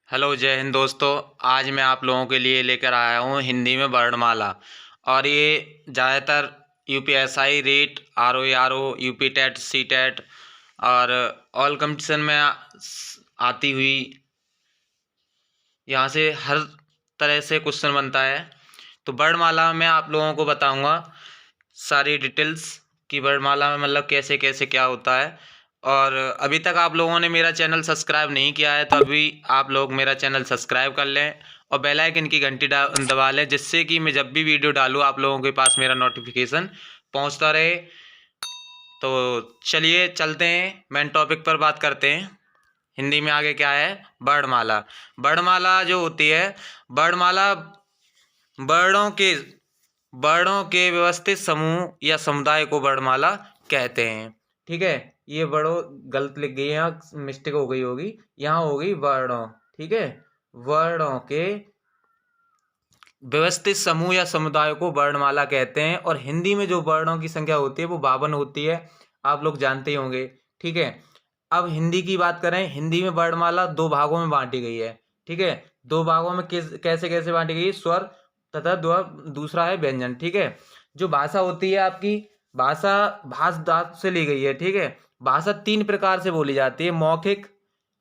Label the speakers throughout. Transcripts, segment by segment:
Speaker 1: Hello, जय हिंद दोस्तों। आज मैं आप लोगों के लिए लेकर आया हूँ हिंदी में वर्णमाला। और ये ज़्यादातर UPSI REET R O UP TET C TET और ऑल कंपटीशन में आती हुई, यहाँ से हर तरह से क्वेश्चन बनता है। तो वर्णमाला में आप लोगों को बताऊंगा सारी डिटेल्स कि वर्णमाला में मतलब कैसे कैसे क्या होता है। और अभी तक आप लोगों ने मेरा चैनल सब्सक्राइब नहीं किया है तो अभी आप लोग मेरा चैनल सब्सक्राइब कर लें और बेल आइकन की घंटी दबा लें, जिससे कि मैं जब भी वीडियो डालूँ आप लोगों के पास मेरा नोटिफिकेशन पहुंचता रहे। तो चलिए चलते हैं, मेन टॉपिक पर बात करते हैं। हिंदी में आगे क्या है? वर्णमाला। वर्णमाला जो होती है, वर्णमाला वर्णों के वर्णों के व्यवस्थित समूह या समुदाय को वर्णमाला कहते हैं। ठीक है, ये वर्णों गलत लिख गई, यहाँ मिस्टेक हो गई होगी, यहाँ होगी वर्णों। ठीक है, वर्णों के व्यवस्थित समूह या समुदाय को वर्णमाला कहते हैं। और हिंदी में जो वर्णों की संख्या होती है वो 52 होती है, आप लोग जानते ही होंगे। ठीक है, अब हिंदी की बात करें, हिंदी में वर्णमाला दो भागों में बांटी गई है। ठीक है, दो भागों में कैसे कैसे बांटी गई? स्वर तथा दूसरा है व्यंजन। ठीक है, जो भाषा होती है आपकी, भाषा भाष धातु से ली गई है। ठीक है, भाषा तीन प्रकार से बोली जाती है: मौखिक,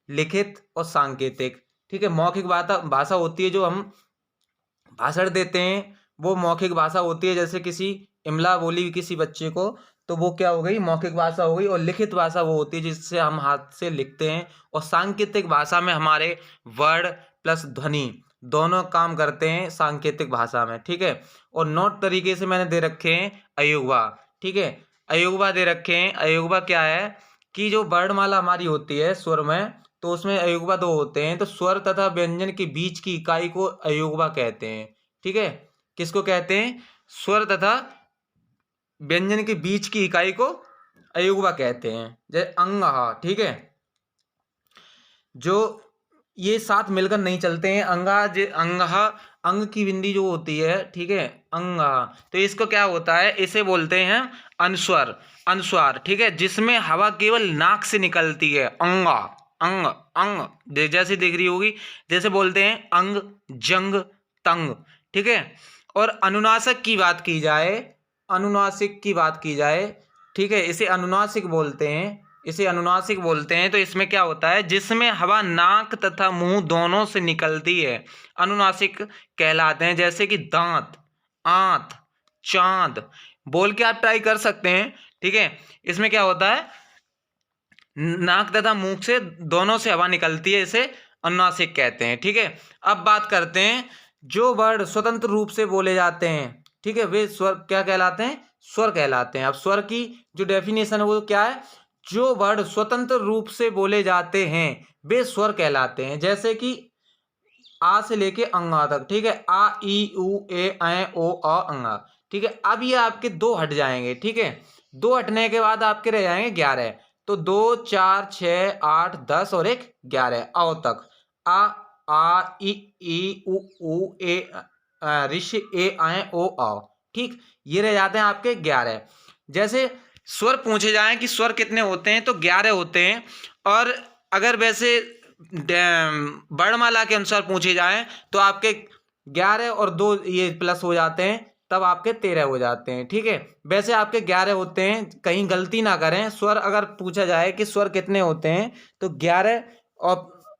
Speaker 1: लिखित और सांकेतिक। ठीक है, मौखिक भाषा होती है जो हम भाषण देते हैं, वो मौखिक भाषा होती है। जैसे किसी इमला बोली किसी बच्चे को, तो वो क्या हो गई? मौखिक भाषा हो गई। और लिखित भाषा वो होती है जिससे हम हाथ से लिखते हैं। और सांकेतिक भाषा में हमारे वर्ण प्लस ध्वनि दोनों काम करते हैं सांकेतिक भाषा में। ठीक है, और नोट तरीके से मैंने दे रखे हैं अयुग्मा। ठीक है, अयुग्मा दे रखे हैं। अयुग्मा क्या है कि जो वर्णमाला हमारी होती है स्वर में, तो उसमें अयुग्मा दो होते हैं। तो स्वर तथा व्यंजन के बीच की इकाई को अयुग्मा कहते हैं। ठीक है, किसको कहते हैं? स्वर तथा व्यंजन के बीच की इकाई को अयुग्मा कहते हैं। जैसे अंगहा। ठीक है, जो ये साथ मिलकर नहीं चलते हैं। अंगहा, अंग की बिंदी जो होती है, ठीक है, अंगहा, तो इसको क्या होता है? इसे बोलते हैं अनुस्वर। अनुस्वार, ठीक है, जिसमें हवा केवल नाक से निकलती है। अंगा, अंग, अंग जैसे दिख रही होगी, जैसे बोलते हैं अंग, जंग, तंग। ठीक है, और अनुनासिक की बात की जाए, अनुनासिक की बात की जाए, ठीक है, इसे अनुनासिक बोलते हैं। इसे अनुनासिक बोलते हैं। तो इसमें क्या होता है? जिसमें हवा नाक तथा मुंह दोनों से निकलती है, अनुनासिक कहलाते हैं। जैसे कि दांत, आंत, चांद बोल के आप ट्राई कर सकते हैं। ठीक है, इसमें क्या होता है? नाक तथा मुंह से दोनों से हवा निकलती है, इसे अनुनासिक कहते हैं। ठीक है, अब बात करते हैं जो वर्ण स्वतंत्र रूप से बोले जाते हैं। ठीक है, वे स्वर क्या कहलाते हैं? स्वर कहलाते हैं। अब स्वर की जो डेफिनेशन है वो क्या है? जो वर्ण स्वतंत्र रूप से बोले जाते हैं वे स्वर कहलाते हैं। जैसे कि आ से लेके अंगा तक। ठीक है, आ ई उ ए ऐ ओ अ अंगा। ठीक है, अब ये आपके दो हट जाएंगे। ठीक है, दो हटने के बाद आपके रह जाएंगे 11। तो 2 4 6 8 10 और एक 11 आओ तक। आ ई उ ए ऋष ए ऐ ओ आओ। ठीक, ये रह जाते हैं आपके 11। जैसे स्वर पूछे जाएं कि स्वर कितने होते हैं, तो 11 होते हैं। और अगर वैसे वर्णमाला के अनुसार पूछे जाएं तो आपके 11 और 2 ये प्लस हो जाते हैं, तब आपके 13 हो जाते हैं। ठीक है, वैसे आपके 11 होते हैं, कहीं गलती ना करें। स्वर अगर पूछा जाए कि स्वर कितने होते हैं, तो 11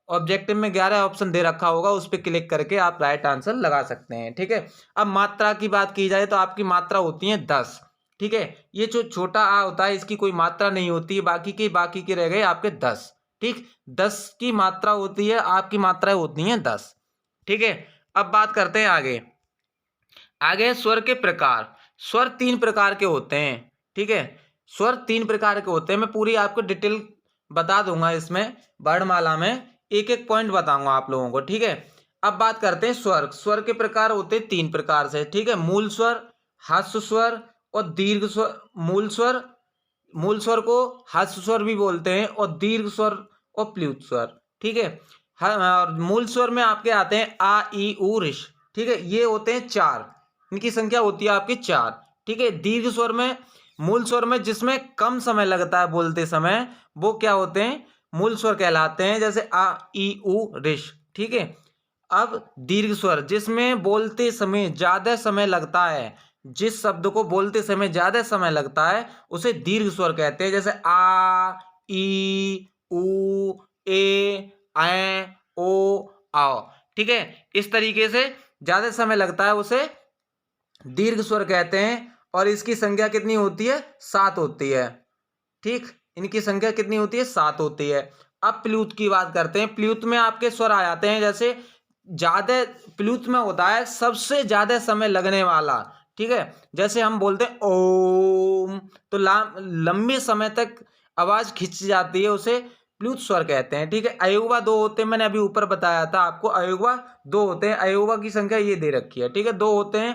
Speaker 1: ऑब्जेक्टिव में 11 ऑप्शन दे रखा होगा, उस पर क्लिक करके आप राइट आंसर लगा सकते हैं। ठीक है, अब मात्रा की बात की जाए तो आपकी मात्रा होती है 10। ठीक है, ये जो छोटा आ होता है इसकी कोई मात्रा नहीं होती है, बाकी के रह गए आपके 10। ठीक, 10 की मात्रा होती है, आपकी मात्राएं होती हैं 10। ठीक है, अब बात करते हैं आगे। आगे स्वर के प्रकार। स्वर 3 प्रकार के होते हैं। ठीक है, स्वर 3 प्रकार के होते हैं। मैं पूरी आपको डिटेल बता दूंगा, इसमें वर्णमाला में एक एक पॉइंट बताऊंगा आप लोगों को। ठीक है, अब बात करते हैं स्वर। स्वर के प्रकार होते हैं 3 प्रकार से। ठीक है, मूल स्वर, ह्रस्व स्वर और दीर्घ स्वर। मूल स्वर को ह्रस्व स्वर भी बोलते हैं, और दीर्घ स्वर और प्लुत स्वर। ठीक है, और मूल स्वर में आपके आते हैं आ ई उ ऋष। ठीक है, ये होते हैं 4, इनकी संख्या होती है आपकी 4। ठीक है, दीर्घ स्वर में, मूल स्वर में जिसमें कम समय लगता है बोलते समय, वो क्या होते हैं? मूल स्वर कहलाते हैं। जैसे आ ई उ ऋष। ठीक है। अब दीर्घ स्वर जिसमें बोलते समय ज्यादा समय लगता है, जिस शब्द को बोलते समय ज्यादा समय लगता है उसे दीर्घ स्वर कहते हैं। जैसे आ, ई, उ, ए, ऐ, ओ, आओ। ठीक है, इस तरीके से ज्यादा समय लगता है उसे दीर्घ स्वर कहते हैं। और इसकी संख्या कितनी होती है? 7 होती है। ठीक, इनकी संख्या कितनी होती है? 7 होती है। अब प्लूत की बात करते हैं। प्लूत में आपके स्वर आ जाते हैं, जैसे ज्यादा प्लूत में होता है सबसे ज्यादा समय लगने वाला। ठीक है, जैसे हम बोलते हैं ओम, तो लंबे समय तक आवाज खिंच जाती है, उसे प्लूत स्वर कहते हैं। ठीक है, अयोगवा 2 होते हैं, मैंने अभी ऊपर बताया था आपको, अयोगवा 2 होते हैं। अयोगवा की संख्या ये दे रखी है। ठीक है, 2 होते हैं।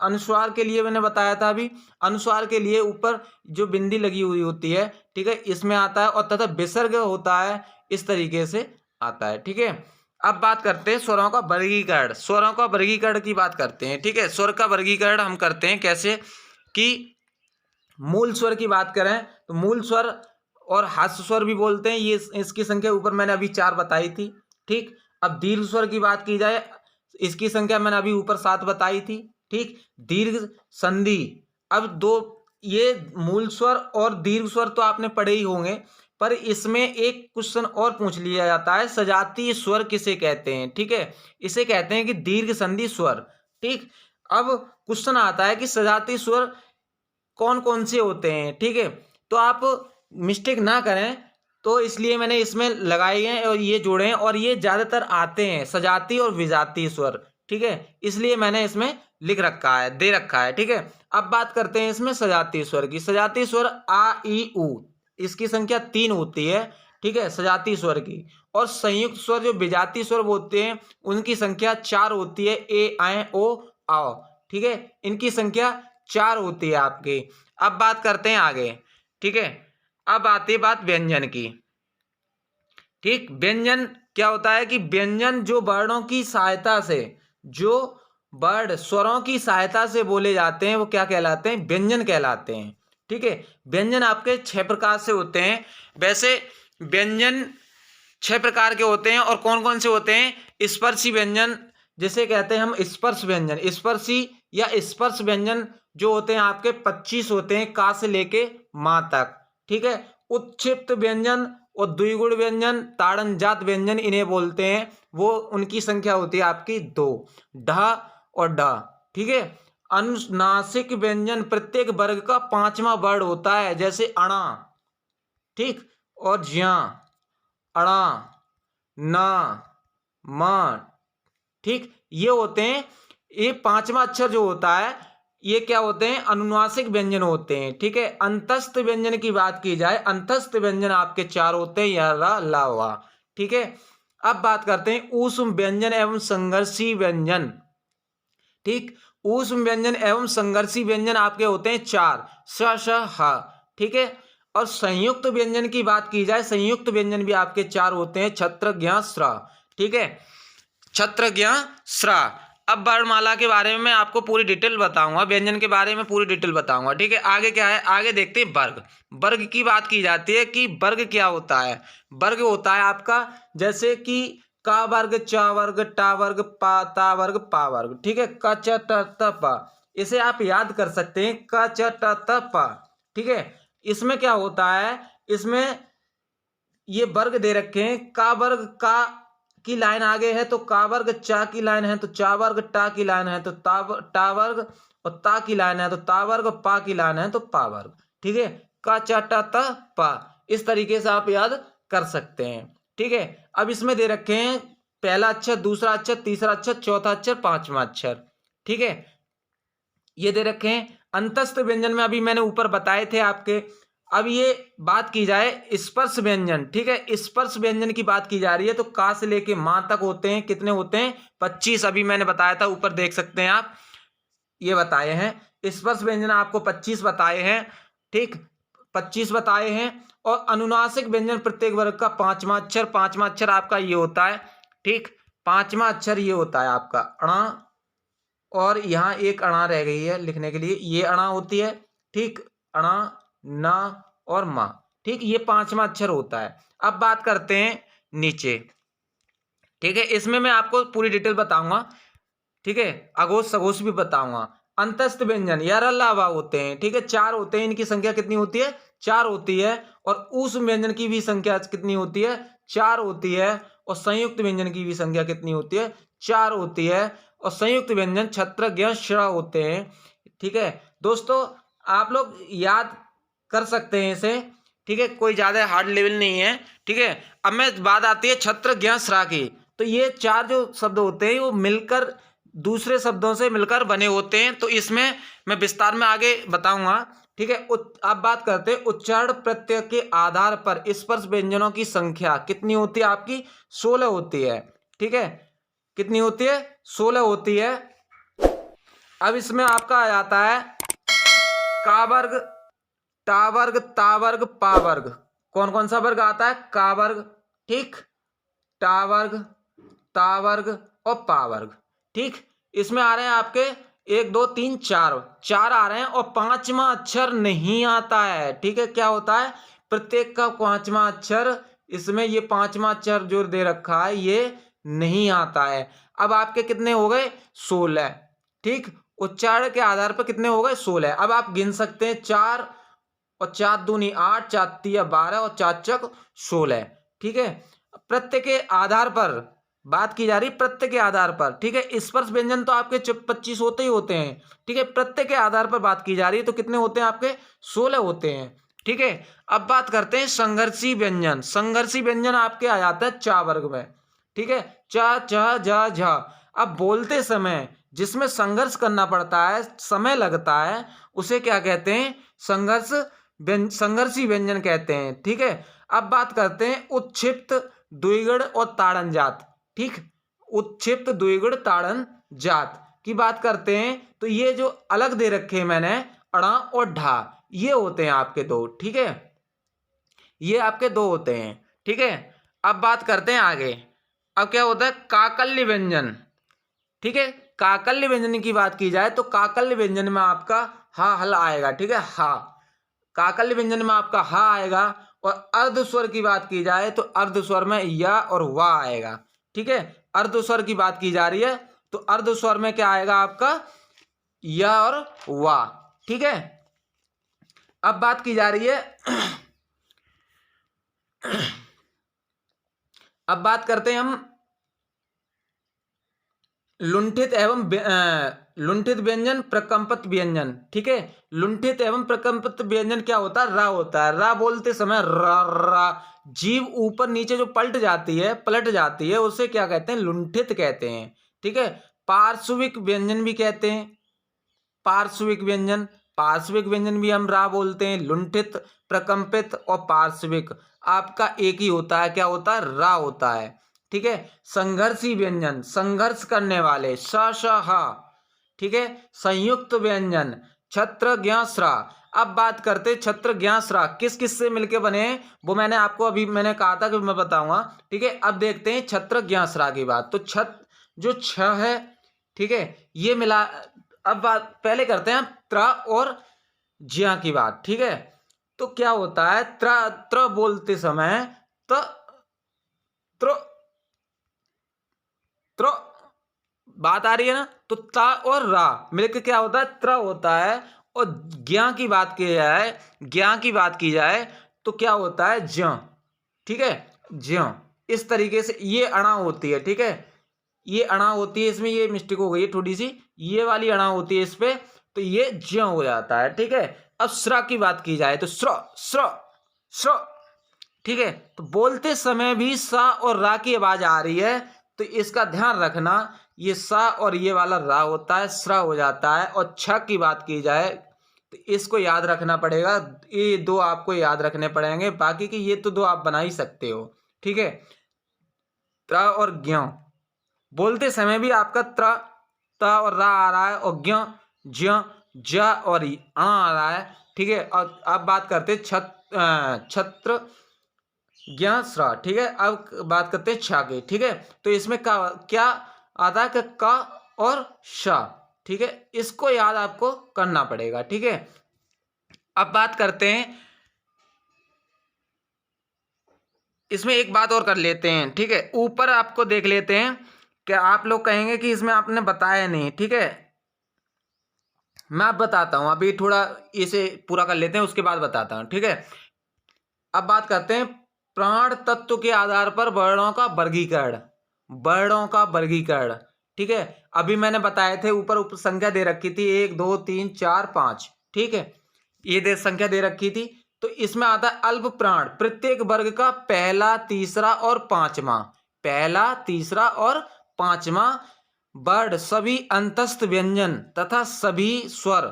Speaker 1: अनुस्वार के लिए मैंने बताया था अभी, अनुस्वार के लिए ऊपर जो बिंदी लगी हुई होती है, ठीक है, इसमें आता है। और तथा विसर्ग होता है, इस तरीके से आता है। ठीक है, अब बात करते हैं स्वरों का वर्गीकरण। स्वरों का वर्गीकरण की बात करते हैं। ठीक है, स्वर का वर्गीकरण हम करते हैं कैसे कि मूल स्वर की बात करें तो मूल स्वर और हास्य स्वर भी बोलते हैं, ये इसकी संख्या ऊपर मैंने अभी 4 बताई थी। ठीक, अब दीर्घ स्वर की बात की जाए, इसकी संख्या मैंने अभी ऊपर 7 बताई थी। ठीक, दीर्घ संधि, अब दो, ये मूल स्वर और दीर्घ स्वर तो आपने पढ़े ही होंगे, पर इसमें एक क्वेश्चन और पूछ लिया जाता है, सजातीय स्वर किसे कहते हैं? ठीक है, इसे कहते हैं कि दीर्घ संधि स्वर। ठीक, अब क्वेश्चन आता है कि सजातीय स्वर कौन कौन से होते हैं? ठीक है, तो आप मिस्टेक ना करें, तो इसलिए मैंने इसमें लगाए हैं और ये जोड़े हैं, और ये ज्यादातर आते हैं सजातीय और विजातीय स्वर। ठीक है, इसलिए मैंने इसमें लिख रखा है, दे रखा है। ठीक है, अब बात करते हैं इसमें सजातीय स्वर की। सजातीय स्वर आ, ई, उ, इसकी संख्या 3 होती है। ठीक है, सजातीय स्वर की। और संयुक्त स्वर जो विजातीय स्वर होते हैं उनकी संख्या 4 होती है, ए, ऐ, ओ, आओ। ठीक है, इनकी संख्या 4 होती है आपकी। अब बात करते हैं आगे। ठीक है, अब आती है बात व्यंजन की। ठीक, व्यंजन क्या होता है कि व्यंजन जो वर्णों की सहायता से, जो वर्ण स्वरों की सहायता से बोले जाते हैं वो क्या कहलाते हैं? व्यंजन कहलाते हैं। ठीक है, व्यंजन आपके 6 प्रकार से होते हैं। वैसे व्यंजन 6 प्रकार के होते हैं, और कौन कौन से होते हैं? स्पर्शी व्यंजन जिसे कहते हैं हम स्पर्श व्यंजन, स्पर्शी या स्पर्श व्यंजन जो होते हैं आपके 25 होते हैं, का से लेके मां तक। ठीक है, उत्क्षिप्त व्यंजन और द्विगुण व्यंजन, ताड़नजात व्यंजन इन्हें बोलते हैं, वो उनकी संख्या होती है आपकी 2, ढ और ड। ठीक है, अनुनासिक व्यंजन प्रत्येक वर्ग का 5वां वर्ण होता है, जैसे अणा, ठीक, और ज्या, अणा, ना, म। ठीक, ये होते हैं, ये 5वां अक्षर जो होता है ये क्या होते हैं? अनुनासिक व्यंजन होते हैं। ठीक है, अंतस्थ व्यंजन की बात की जाए, अंतस्थ व्यंजन आपके 4 होते हैं, या रा, ला, वा। ठीक है, अब बात करते हैं ऊष्म व्यंजन एवं संघर्षी व्यंजन। ठीक, ऊष्म व्यंजन एवं संघर्षी व्यंजन आपके होते हैं 4, स, श, ह। ठीक है, और संयुक्त व्यंजन की बात की जाए, संयुक्त व्यंजन भी आपके 4 होते हैं, छत्र, ज्ञ, स्र। ठीक है, छत्र, ज्ञ, स्र। अब वर्णमाला के बारे में मैं आपको पूरी डिटेल बताऊंगा, व्यंजन के बारे में पूरी डिटेल बताऊंगा। ठीक है, आगे क्या है? आगे देखते हैं वर्ग। वर्ग की बात की जाती है कि वर्ग क्या होता है। वर्ग होता है आपका, जैसे कि का वर्ग, च वर्ग, टा वर्ग, पा, ता वर्ग, पा वर्ग। ठीक है, क, च, ट, त, प, इसे आप याद कर सकते हैं, क, च, ट, त, प। ठीक है, इसमें क्या होता है? इसमें ये वर्ग दे रखे हैं, का वर्ग, का की लाइन आगे है तो का वर्ग, चा की लाइन है तो चा वर्ग, टा की लाइन है तो टा वर्ग, और ता की लाइन है तो ता वर्ग, पा की लाइन है तो पा वर्ग। ठीक है, का, चा, टा, ता, पा, इस तरीके से आप याद कर सकते हैं। ठीक है, अब इसमें दे रखे हैं पहला अक्षर, दूसरा अक्षर, तीसरा अक्षर, चौथा अक्षर, 5वां अक्षर। ठीक है, ये दे रखे हैं। अंतस्थ व्यंजन में अभी मैंने ऊपर बताए थे आपके। अब ये बात की जाए स्पर्श व्यंजन। ठीक है, स्पर्श व्यंजन की बात की जा रही है तो का से लेके मां तक होते हैं। कितने होते हैं? 25। अभी मैंने बताया था, ऊपर देख सकते हैं आप, ये बताए हैं स्पर्श व्यंजन आपको 25 बताए हैं। ठीक, 25 बताए हैं। और अनुनासिक व्यंजन प्रत्येक वर्ग का 5वां अक्षर, 5वां अक्षर आपका ये होता है। ठीक, 5वां अक्षर ये होता है आपका अणा, और यहाँ एक अणा रह गई है लिखने के लिए, ये अणा होती है। ठीक, अणा, ना और मा। ठीक, ये 5वां अक्षर होता है। अब बात करते हैं नीचे। ठीक है, इसमें मैं आपको पूरी डिटेल बताऊंगा। ठीक है, अघोष सघोष भी बताऊंगा। अंतस्थ व्यंजन यार अलावा होते हैं, ठीक है, 4 होते हैं, इनकी संख्या कितनी होती है, 4 होती है। और उस व्यंजन की भी संख्या कितनी होती है, 4 होती है। और संयुक्त व्यंजन की भी संख्या कितनी होती है, 4 होती है। और संयुक्त व्यंजन छत्र ज्ञ श्र होते हैं। ठीक है दोस्तों, आप लोग याद कर सकते हैं इसे। ठीक है, कोई ज्यादा हार्ड लेवल नहीं है। ठीक है, अब मैं बात आती है छत्र ज्ञ श्रा की। तो ये 4 जो शब्द होते हैं वो मिलकर दूसरे शब्दों से मिलकर बने होते हैं। तो इसमें मैं विस्तार में आगे बताऊंगा। ठीक है, अब बात करते हैं उच्चारण प्रत्यय के आधार पर स्पर्श व्यंजनों की संख्या कितनी होती है आपकी, 16 होती है। ठीक है, कितनी होती है, 16 होती है। अब इसमें आपका आ जाता है का वर्ग, टा वर्ग, ता वर्ग, पा वर्ग। कौन कौन सा वर्ग आता है, का वर्ग, ठीक, टा वर्ग, ता वर्ग और पा वर्ग। ठीक, इसमें आ रहे हैं आपके 1 2 3 4 4 आ रहे हैं और 5वां अक्षर नहीं आता है। ठीक है, क्या होता है, प्रत्येक का 5वां अक्षर, इसमें ये 5वां अक्षर जो दे रखा है ये नहीं आता है। अब आपके कितने हो गए, 16। ठीक, उच्चारण के आधार पर कितने हो गए, 16। अब आप गिन सकते हैं 4 और 4 दूनी 8, 4 तिया 12 और 4 चक 16। ठीक है, प्रत्यय के आधार पर बात की जा रही, प्रत्यय के आधार पर। ठीक है, स्पर्श व्यंजन तो आपके 25 होते ही होते हैं। ठीक है, प्रत्यय के आधार पर बात की जा रही है तो कितने होते हैं आपके, 16 होते हैं। ठीक है, अब बात करते हैं संघर्षी व्यंजन। संघर्षी व्यंजन आपके आ जाता है चा वर्ग में। ठीक है, चा च झ झ। अब बोलते समय जिसमें संघर्ष करना पड़ता है, समय लगता है, उसे क्या कहते हैं, संघर्षी व्यंजन कहते हैं। ठीक है, अब बात करते हैं उत्क्षिप्त द्विगुण और ताड़न जात। ठीक, उत्क्षिप्त द्विगुण ताड़न जात की बात करते हैं तो ये जो अलग दे रखे हैं मैंने, अड़ा और ढा, ये होते हैं आपके दो। ठीक है, ये आपके दो होते हैं। ठीक है, अब बात करते हैं आगे। अब क्या होता है, काकल्य व्यंजन। ठीक है, काकल्य व्यंजन की बात की जाए तो काकल्य व्यंजन में आपका हा हल आएगा। ठीक है, हा, काकल्य व्यंजन में आपका हा आएगा। और अर्ध स्वर की बात की जाए तो अर्ध स्वर में या और वा आएगा। ठीक है, अर्ध स्वर की बात की जा रही है तो अर्ध स्वर में क्या आएगा आपका, या और वा। ठीक है, अब बात की जा रही है अब बात करते हैं हम लुंठित एवं लुंठित व्यंजन, प्रकंपित व्यंजन। ठीक है, लुंठित एवं प्रकंपित व्यंजन क्या होता है, रा होता है। रा बोलते समय रा रा, जीभ ऊपर नीचे जो पलट जाती है उसे क्या कहते हैं, लुंठित कहते हैं। ठीक है, पार्श्विक व्यंजन भी कहते हैं, पार्श्विक व्यंजन, पार्श्विक व्यंजन भी हम रा बोलते हैं। लुंठित, प्रकंपित और पार्श्विक आपका एक ही होता है, क्या होता है, रा होता है। ठीक है, संघर्षी व्यंजन, संघर्ष करने वाले, स श ह। ठीक है, संयुक्त व्यंजन छत्र ज्ञ स्रा। अब बात करते छत्र ज्ञ स्रा किस किस से मिलके बने हैं, वो मैंने आपको अभी मैंने कहा था कि मैं बताऊंगा। ठीक है, अब देखते हैं छत्र ज्ञ स्रा की बात। तो जो छ है, ठीक है, ये मिला। अब बात पहले करते हैं त्र और ज्या की बात। ठीक है, तो क्या होता है, त्र बोलते समय त त्र त्र बात आ रही है ना, तो ता और रा मिलकर क्या होता है, त्र होता है। और ज्ञा की बात की जाए, ज्ञा की बात की जाए तो क्या होता है, ज्य। ठीक है, ज्य। इस तरीके से ये अणा होती है। ठीक है, ये अणा होती है, इसमें ये मिस्टेक हो गई है थोड़ी सी, ये वाली अणा होती है इस पे, तो ये ज्य हो जाता है। ठीक है, अब स्र की बात की जाए तो स्र स्र स्र। ठीक है, तो बोलते समय भी सा और रा की आवाज आ रही है तो इसका ध्यान रखना, ये सा और ये वाला रा होता है, स्र हो जाता है। और छ की बात की जाए तो इसको याद रखना पड़ेगा, ये दो आपको याद रखने पड़ेंगे, बाकी की ये तो दो आप बना ही सकते हो। ठीक है, त्र और ज्ञ बोलते समय भी आपका त्र त और रा आ रहा है और ज्ञ ज्य ज और आ रहा है। ठीक है, और अब बात करते छत्र ज्ञ स्रा। ठीक है, अब बात करते हैं छा की। ठीक है, तो इसमें क्या आता है, क और श। ठीक है, इसको याद आपको करना पड़ेगा। ठीक है, अब बात करते हैं इसमें एक बात और कर लेते हैं, ठीक है। ऊपर आपको देख लेते हैं कि आप लोग कहेंगे कि इसमें आपने बताया नहीं, ठीक है। मैं अब बताता हूँ, अभी थोड़ा इसे पूरा कर लेते हैं, उसके बाद बताता हूँ, ठीक है। अब बात करते हैं प्राण तत्व के आधार पर वर्णों का वर्गीकरण। वर्णों का वर्गीकरण, ठीक है। अभी मैंने बताए थे, ऊपर संख्या दे रखी थी 1 2 3 4 5, ठीक है। ये संख्या दे रखी थी। तो इसमें आता है अल्प प्राण, प्रत्येक वर्ग का पहला, तीसरा और पांचवा। पहला, तीसरा और पांचवा वर्ण सभी अंतस्थ व्यंजन तथा सभी स्वर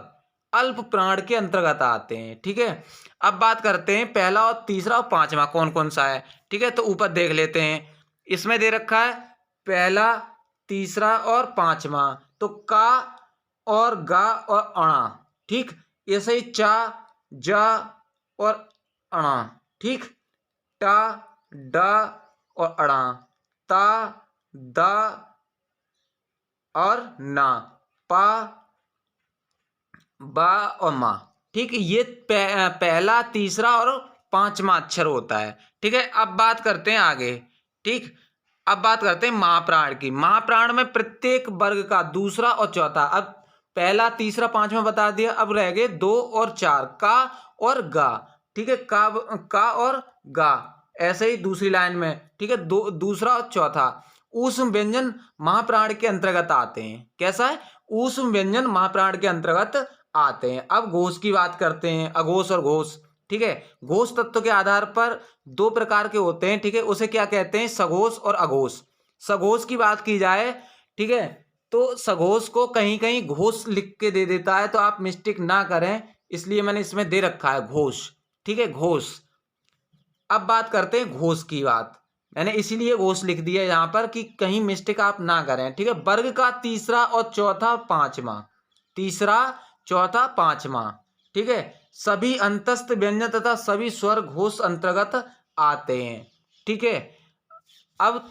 Speaker 1: अल्प प्राण के अंतर्गत आते हैं, ठीक है। अब बात करते हैं पहला और तीसरा और पांचवा कौन कौन सा है, ठीक है। तो ऊपर देख लेते हैं, इसमें दे रखा है पहला, तीसरा और पांचवा। तो का और गा और अणा, ठीक। ऐसे ही चा, जा और अणा, ठीक। टा, डा और अणा, ता, दा और ना, पा, बा और मा, ठीक। ये पहला, तीसरा और पांचवा अक्षर होता है, ठीक है। अब बात करते हैं आगे, ठीक। अब बात करते हैं महाप्राण की। महाप्राण में प्रत्येक वर्ग का दूसरा और चौथा, अब पहला, तीसरा, पांचवा बता दिया, अब रह गए 2 और 4, का और गा, ठीक है। का और गा, ऐसे ही दूसरी लाइन में, ठीक है। दूसरा और चौथा ऊष्म व्यंजन महाप्राण के अंतर्गत आते हैं। कैसा है? ऊष्म व्यंजन महाप्राण के अंतर्गत आते हैं। अब घोष की बात करते हैं, अघोष और घोष, ठीक है। घोष तत्व के आधार पर 2 प्रकार के होते हैं, ठीक है। उसे क्या कहते हैं? सघोष और अघोष। सघोष की बात की जाए, ठीक है, तो सघोष को कहीं कहीं घोष लिख के दे देता है, तो आप मिस्टेक ना करें, इसलिए मैंने इसमें दे रखा है घोष, ठीक है, घोष। अब बात करते हैं घोष की बात, मैंने इसीलिए घोष लिख दिया यहाँ पर कि कहीं मिस्टेक आप ना करें, ठीक है। वर्ग का तीसरा और चौथा, पांचवा, तीसरा, चौथा, पांचवा, ठीक है। सभी अंतस्थ व्यंजन तथा सभी स्वर घोष अंतर्गत आते हैं, ठीक है। अब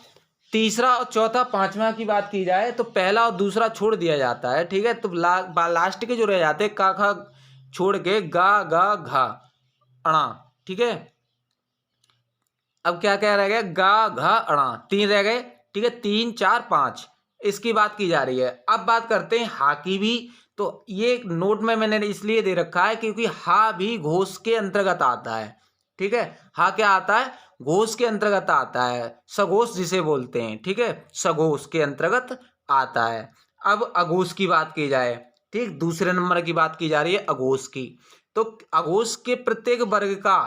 Speaker 1: तीसरा और चौथा, पांचवा की बात की जाए तो पहला और दूसरा छोड़ दिया जाता है, ठीक है। तो लास्ट के जो रह जाते हैं, का खा छोड़ के गा गा घा अणा, ठीक है। अब क्या क्या रह गया? गा घा अणा, 3 रह गए, ठीक है। 3 4 5 इसकी बात की जा रही है। अब बात करते हैं हा की भी। तो ये नोट में मैंने इसलिए दे रखा है क्योंकि हा भी घोष के अंतर्गत आता है, ठीक है। हा क्या आता है? घोष के अंतर्गत आता है, सघोष जिसे बोलते हैं, ठीक है, सघोष के अंतर्गत आता है। अब अघोष की बात की जाए, ठीक, दूसरे नंबर की बात की जा रही है अघोष की। तो अघोष के प्रत्येक वर्ग का,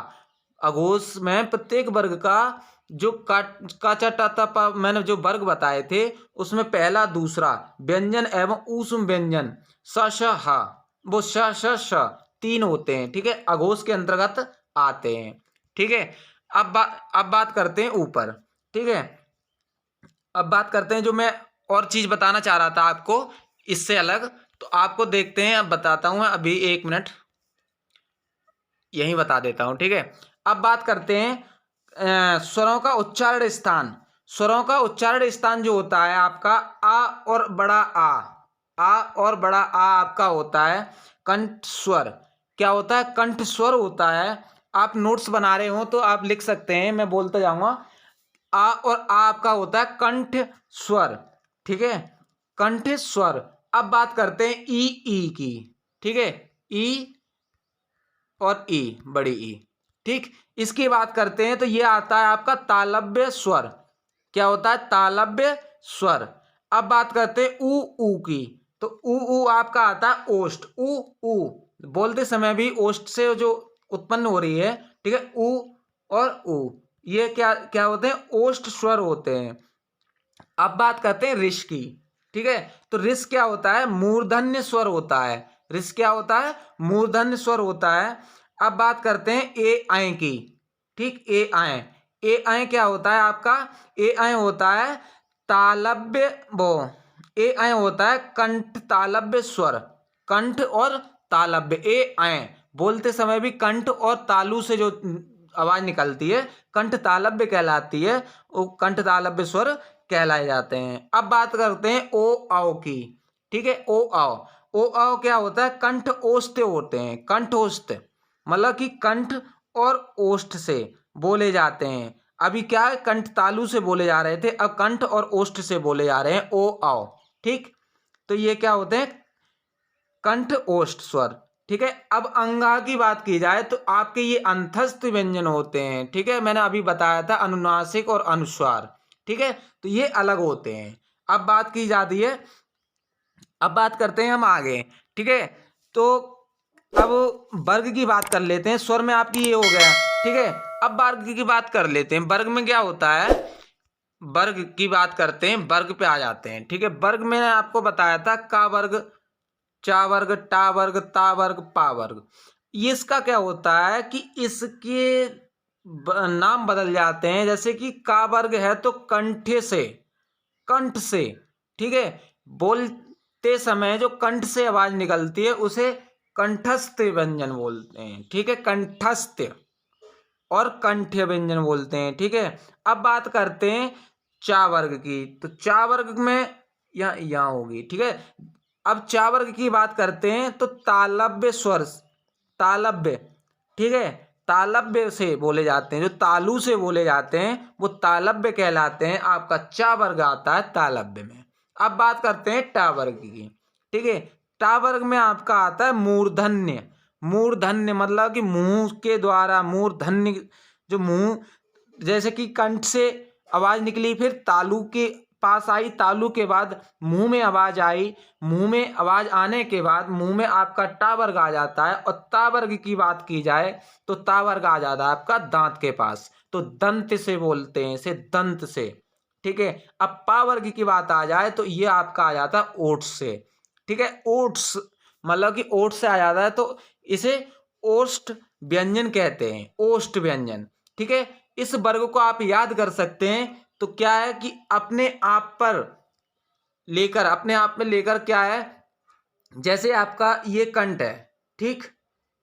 Speaker 1: अघोष में प्रत्येक वर्ग का जो का चा टा ता पा मैंने जो वर्ग बताए थे, उसमें पहला, दूसरा व्यंजन एवं ऊष्म व्यंजन स श हा, वो श श श 3 होते हैं, ठीक है, अघोष के अंतर्गत आते हैं, ठीक है। अब बात करते हैं ऊपर, ठीक है। अब बात करते हैं जो मैं और चीज बताना चाह रहा था आपको इससे अलग, तो आपको देखते हैं, अब बताता हूं, अभी 1 मिनट यही बता देता हूं, ठीक है। अब बात करते हैं स्वरों का उच्चारण स्थान। स्वरों का उच्चारण स्थान जो होता है आपका आ और बड़ा आ और बड़ा आ आपका होता है कंठ स्वर। क्या होता है? कंठ स्वर होता है। आप नोट्स बना रहे हो तो आप लिख सकते हैं, मैं बोलता जाऊंगा। आ और आ आपका होता है कंठ स्वर, ठीक है, कंठ स्वर। अब बात करते हैं ई की, ठीक है, ई और ई, बड़ी ई, ठीक। इसकी बात करते हैं तो ये आता है आपका तालव्य स्वर। क्या होता है? तालव्य स्वर। अब बात करते हैं ऊ की। तो ऊ आपका आता है ओष्ठ। ऊ बोलते समय भी ओष्ठ से जो उत्पन्न हो रही है, ठीक है, ऊ और ऊ, ये क्या क्या होते हैं? ओष्ठ स्वर होते हैं। अब बात करते हैं ऋष की, ठीक है। तो ऋष क्या होता है? मूर्धन्य स्वर होता है। ऋष क्या होता है? मूर्धन्य स्वर होता है। अब बात करते हैं ए आय की, ठीक, ए आय। ए आय क्या होता है आपका? ए आय होता है तालव्य, वो ए आय होता है कंठ तालव्य स्वर। कंठ और तालव्य, ए आय बोलते समय भी कंठ और तालु से जो आवाज निकलती है, कंठ तालव्य कहलाती है, वो कंठ तालव्य स्वर कहलाए जाते हैं। अब बात करते हैं ओ आओ की, ठीक है। ओ आओ क्या होता है? कंठ ओष्ठ होते हैं। कंठ ओष्ठ मतलब कि कंठ और ओष्ठ से बोले जाते हैं। अभी क्या है, कंठ तालु से बोले जा रहे थे, अब कंठ और ओष्ठ से बोले जा रहे हैं, ओ आओ। ठीक, तो ये क्या होते हैं, कंठ ओष्ठ स्वर। ठीक है, अब अंगा की बात की जाए तो आपके ये अंतस्थ व्यंजन होते हैं। ठीक है, मैंने अभी बताया था अनुनासिक और अनुस्वार। ठीक है, तो ये अलग होते हैं। अब बात की जाती है, अब बात करते हैं हम आगे। ठीक है, तो अब वर्ग की बात कर लेते हैं। स्वर में आपकी ये हो गया। ठीक है, अब वर्ग की बात कर लेते हैं। वर्ग में क्या होता है, वर्ग की बात करते हैं, वर्ग पे आ जाते हैं। ठीक है, वर्ग में आपको बताया था का वर्ग, चा वर्ग, टा वर्ग, ता वर्ग, पा वर्ग। ये इसका क्या होता है कि इसके नाम बदल जाते हैं। जैसे कि का वर्ग है तो कंठे से, कंठ से। ठीक है, बोलते समय जो कंठ से आवाज निकलती है उसे कंठस्थ व्यंजन बोलते हैं। ठीक है, कंठस्थ और कंठ्य व्यंजन बोलते हैं। ठीक है, अब बात करते हैं चा वर्ग की। तो चा वर्ग में यहाँ होगी। ठीक है, अब चा वर्ग की बात करते हैं तो तालव्य स्वर, तालव्य। ठीक है, तालव्य से बोले जाते हैं, जो तालु से बोले जाते हैं वो तालव्य कहलाते हैं। आपका चा वर्ग आता है तालव्य में। अब बात करते हैं टा वर्ग की। ठीक है, टा वर्ग में आपका आता है मूर्धन्य। मूर्धन्य मतलब कि मुंह के द्वारा, मूर्धन्य जो मुंह, जैसे कि कंठ से आवाज निकली, फिर तालु के पास आई, तालु के बाद मुंह में आवाज आई, मुंह में आवाज आने के बाद मुंह में आपका टा वर्ग आ जाता है। और ता वर्ग की बात की जाए तो ता वर्ग आ जाता है आपका दांत के पास, तो दंत से बोलते हैं, इसे दंत से। ठीक है, अब पा वर्ग की बात आ जाए तो ये आपका आ जाता है ओठ से। ठीक है, ओट्स मतलब कि ओठ से आ जाता है, तो इसे ओष्ठ व्यंजन कहते हैं, ओष्ठ व्यंजन। ठीक है, इस वर्ग को आप याद कर सकते हैं। तो क्या है कि अपने आप पर लेकर, अपने आप में लेकर क्या है, जैसे आपका ये कंठ है। ठीक,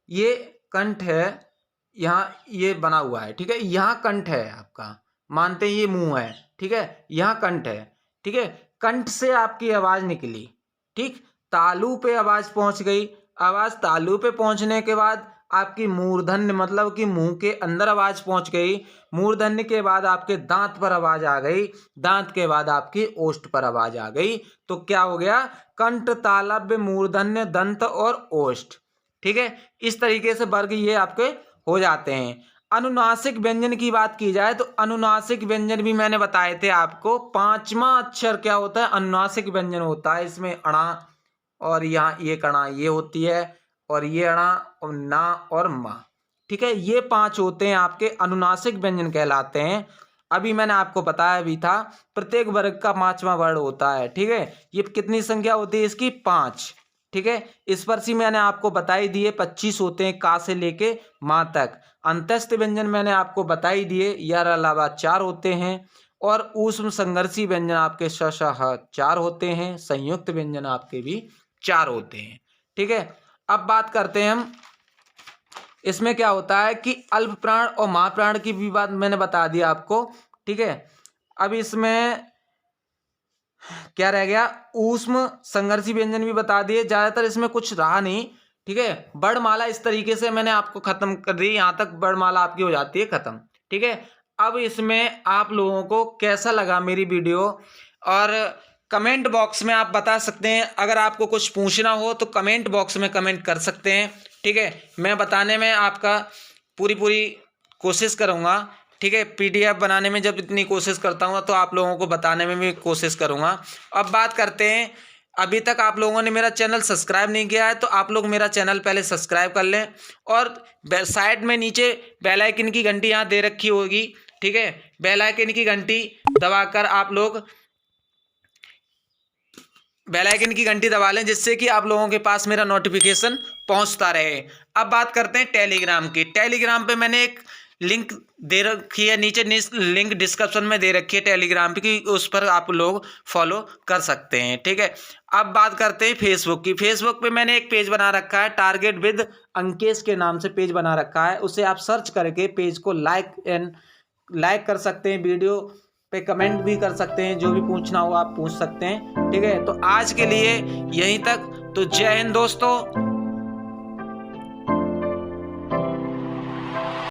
Speaker 1: ये कंठ है, यहाँ ये बना हुआ है। ठीक है, यहाँ कंठ है आपका, मानते हैं ये मुंह है। ठीक है, यहाँ कंठ है। ठीक है, कंठ से आपकी आवाज निकली। ठीक, तालु पे आवाज पहुंच गई। आवाज तालु पे पहुंचने के बाद आपकी मूर्धन्य मतलब कि मुंह के अंदर आवाज पहुंच गई। मूर्धन्य के बाद आपके दांत पर आवाज आ गई, दांत के बाद आपकी ओष्ठ पर आवाज आ गई। तो क्या हो गया, कंठ, तालव्य, मूर्धन्य, दंत और ओष्ठ। ठीक है, इस तरीके से वर्ग ये आपके हो जाते हैं। अनुनासिक व्यंजन की बात की जाए तो अनुनासिक व्यंजन भी मैंने बताए थे आपको। पांचवा अक्षर क्या होता है, अनुनासिक व्यंजन होता है। इसमें अणा और यहाँ ये कणा ये होती है, और ये अणा और ना और मा। ठीक है, ये 5 होते हैं आपके अनुनासिक व्यंजन कहलाते हैं। अभी मैंने आपको बताया भी था प्रत्येक वर्ग का 5वां वर्ण होता है। ठीक है, ये कितनी संख्या होती है इसकी, 5। ठीक है, इस पर सी मैंने आपको बताई दिए 25 होते हैं, का से लेके माँ तक। अंतस्थ व्यंजन मैंने आपको बताई दिए, यार अलावा 4 होते हैं। और ऊष्म संघर्षी व्यंजन आपके श 4 होते हैं, संयुक्त व्यंजन आपके भी 4 होते हैं। ठीक है, अब बात करते हैं हम, इसमें क्या होता है कि अल्प प्राण और महाप्राण की भी बात मैंने बता दी आपको। ठीक है, अब इसमें क्या रह गया, ऊष्म संघर्षी व्यंजन भी बता दिए, ज्यादातर इसमें कुछ रहा नहीं। ठीक है, वर्णमाला इस तरीके से मैंने आपको खत्म कर दी, यहाँ तक वर्णमाला आपकी हो जाती है खत्म। ठीक है, अब इसमें आप लोगों को कैसा लगा मेरी वीडियो, और कमेंट बॉक्स में आप बता सकते हैं। अगर आपको कुछ पूछना हो तो कमेंट बॉक्स में कमेंट कर सकते हैं। ठीक है, मैं बताने में आपका पूरी कोशिश करूँगा। ठीक है, PDF बनाने में जब इतनी कोशिश करता हूँ तो आप लोगों को बताने में भी कोशिश करूँगा। अब बात करते हैं, अभी तक आप लोगों ने मेरा चैनल सब्सक्राइब नहीं किया है तो आप लोग मेरा चैनल पहले सब्सक्राइब कर लें, और साइड में नीचे बेल आइकन की घंटी यहाँ दे रखी होगी। ठीक है, बेल आइकन की घंटी दबाकर आप लोग बेल आइकन की घंटी दबा लें, जिससे कि आप लोगों के पास मेरा नोटिफिकेशन पहुंचता रहे। अब बात करते हैं टेलीग्राम की। टेलीग्राम पे मैंने एक लिंक दे रखी है, नीचे लिंक डिस्क्रिप्शन में दे रखी है टेलीग्राम की, उस पर आप लोग फॉलो कर सकते हैं। ठीक है, अब बात करते हैं फेसबुक की। फेसबुक पे मैंने एक पेज बना रखा है, टारगेट विद अंकेश के नाम से पेज बना रखा है। उसे आप सर्च करके पेज को लाइक कर सकते हैं, वीडियो पे कमेंट भी कर सकते हैं, जो भी पूछना हो आप पूछ सकते हैं। ठीक है, तो आज के लिए यहीं तक। तो जय हिंद दोस्तों।